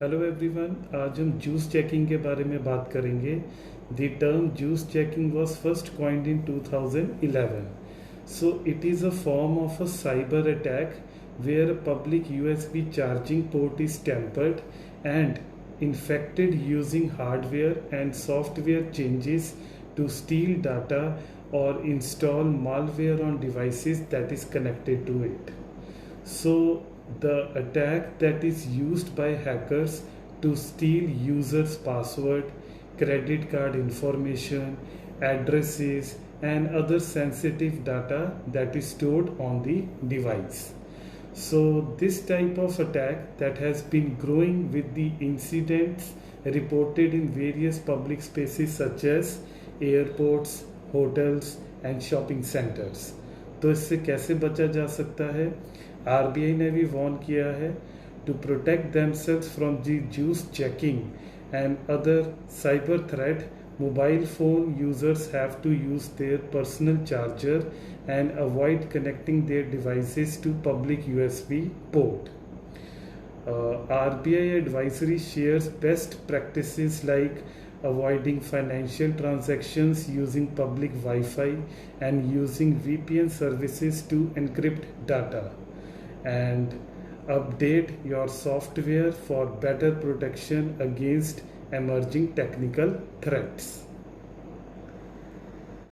Hello everyone, आज हम juice checking के बारे में बात करेंगे। The term juice checking was first coined in 2011. So it is a form of a cyber attack where a public USB charging port is tampered and infected using hardware and software changes to steal data or install malware on devices that is connected to it. So the attack that is used by hackers to steal users' password, credit card information, addresses, and other sensitive data that is stored on the device. So this type of attack that has been growing with the incidents reported in various public spaces such as airports, hotels and shopping centers. तो इससे कैसे बचा जा सकता है? RBI ने भी warn किया है to protect themselves from the juice checking and other cyber threat. Mobile phone users have to use their personal charger and avoid connecting their devices to public USB port. RBI advisory shares best practices like avoiding financial transactions using public Wi-Fi and using VPN services to encrypt data, and update your software for better protection against emerging technical threats.